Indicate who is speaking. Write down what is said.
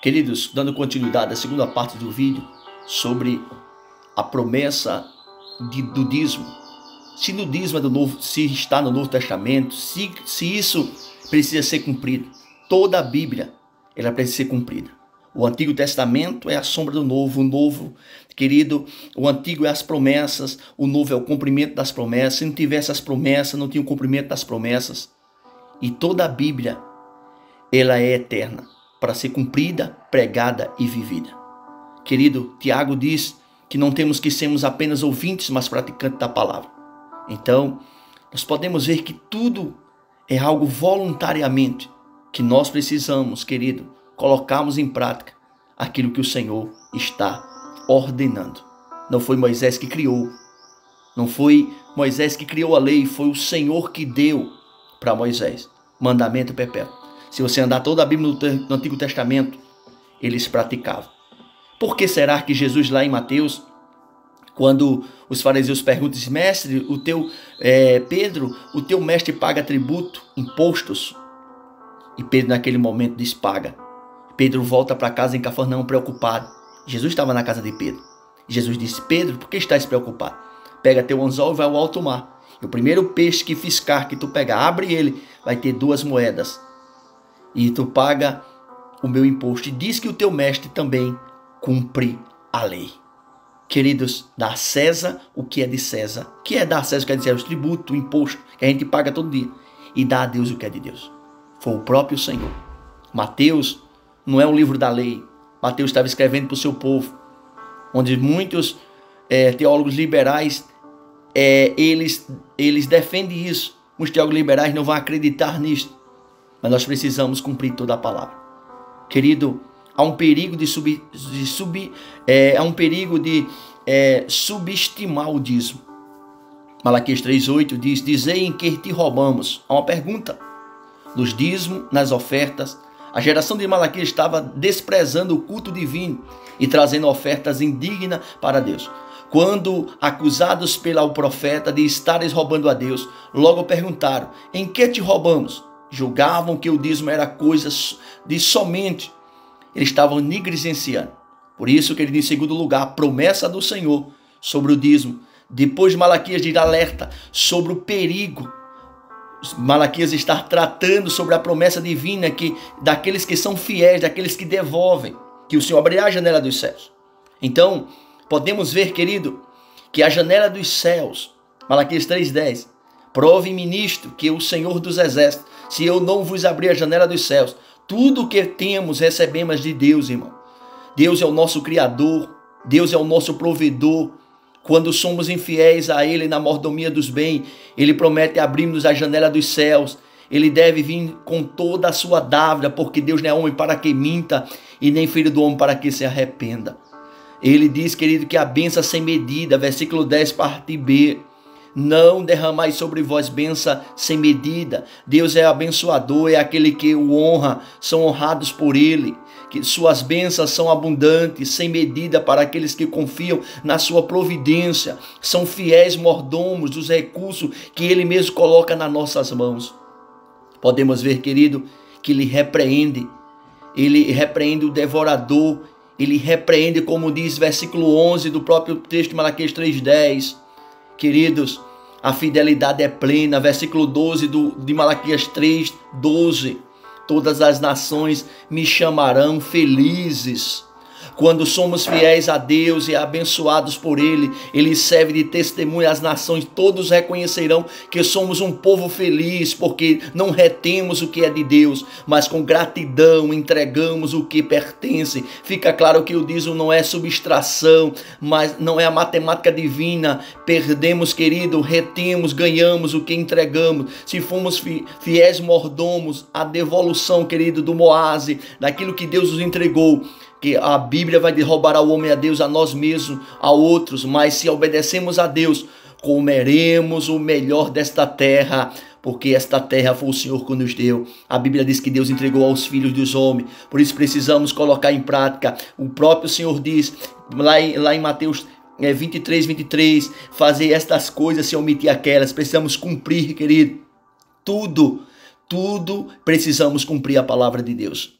Speaker 1: Queridos, dando continuidade à segunda parte do vídeo sobre a promessa do dízimo. Se no dízimo é do novo, se está no Novo Testamento, se isso precisa ser cumprido, toda a Bíblia ela precisa ser cumprida. O Antigo Testamento é a sombra do Novo, o Novo, querido, o Antigo é as promessas, o Novo é o cumprimento das promessas. Se não tivesse as promessas, não tinha o cumprimento das promessas. E toda a Bíblia, ela é eterna, para ser cumprida, pregada e vivida. Querido, Tiago diz que não temos que sermos apenas ouvintes, mas praticantes da palavra. Então, nós podemos ver que tudo é algo voluntariamente que nós precisamos, querido, colocarmos em prática aquilo que o Senhor está ordenando. Não foi Moisés que criou, não foi Moisés que criou a lei, foi o Senhor que deu para Moisés mandamento perpétuo. Se você andar toda a Bíblia no Antigo Testamento, eles praticavam. Por que será que Jesus lá em Mateus, quando os fariseus perguntam, mestre, Pedro, o teu mestre paga tributo, impostos? E Pedro naquele momento diz, paga. Pedro volta para casa em Cafarnaum preocupado. Jesus estava na casa de Pedro. Jesus disse, Pedro, por que estás preocupado? Pega teu anzol e vai ao alto mar. E o primeiro peixe que fiscar, que tu pegar, abre ele, vai ter 2 moedas. E tu paga o meu imposto. E diz que o teu mestre também cumpre a lei. Queridos, dá a César o que é de César. O que é dar a César? Quer dizer, o tributo, o imposto, que a gente paga todo dia. E dá a Deus o que é de Deus. Foi o próprio Senhor. Mateus não é um livro da lei. Mateus estava escrevendo para o seu povo. Onde muitos teólogos liberais, eles defendem isso. Os teólogos liberais não vão acreditar nisso. Mas nós precisamos cumprir toda a palavra. Querido, há um perigo de subestimar o dízimo. Malaquias 3,8 diz, dizei em que te roubamos. Há uma pergunta. Nos dízimos, nas ofertas, a geração de Malaquias estava desprezando o culto divino e trazendo ofertas indignas para Deus. Quando acusados pelo profeta de estares roubando a Deus, logo perguntaram, em que te roubamos? Julgavam que o dízimo era coisa de somente. Eles estavam negligenciando. Por isso que ele diz em segundo lugar, a promessa do Senhor sobre o dízimo. Depois de Malaquias de alerta sobre o perigo. Malaquias está tratando sobre a promessa divina daqueles que são fiéis, daqueles que devolvem, que o Senhor abrirá a janela dos céus. Então, podemos ver, querido, que a janela dos céus, Malaquias 3,10, prove, ministro, que o Senhor dos exércitos, se eu não vos abrir a janela dos céus, tudo que temos recebemos de Deus, irmão. Deus é o nosso Criador, Deus é o nosso provedor. Quando somos infiéis a Ele na mordomia dos bens, Ele promete abrir-nos a janela dos céus. Ele deve vir com toda a sua dávila, porque Deus não é homem para que minta, e nem filho do homem para que se arrependa. Ele diz, querido, que a bênção sem medida, versículo 10, parte B. Não derramai sobre vós bênção sem medida. Deus é abençoador, é aquele que o honra, são honrados por Ele. Que suas bênçãos são abundantes, sem medida para aqueles que confiam na sua providência. São fiéis mordomos dos recursos que Ele mesmo coloca nas nossas mãos. Podemos ver, querido, que Ele repreende o devorador. Ele repreende, como diz versículo 11 do próprio texto de Malaquias 3,10. Queridos, a fidelidade é plena. Versículo 12 de Malaquias 3,12. Todas as nações me chamarão felizes. Quando somos fiéis a Deus e abençoados por Ele, Ele serve de testemunho às nações. Todos reconhecerão que somos um povo feliz, porque não retemos o que é de Deus, mas com gratidão entregamos o que pertence. Fica claro que o dízimo não é subtração, mas não é a matemática divina. Perdemos, querido, retemos, ganhamos o que entregamos. Se fomos fiéis mordomos, a devolução, querido, do Moase, daquilo que Deus nos entregou, que a Bíblia vai roubar ao homem a Deus, a nós mesmos, a outros, mas se obedecemos a Deus, comeremos o melhor desta terra, porque esta terra foi o Senhor que nos deu. A Bíblia diz que Deus entregou aos filhos dos homens, por isso precisamos colocar em prática. O próprio Senhor diz, lá em Mateus 23, fazer estas coisas sem omitir aquelas. Precisamos cumprir, querido, tudo precisamos cumprir a palavra de Deus.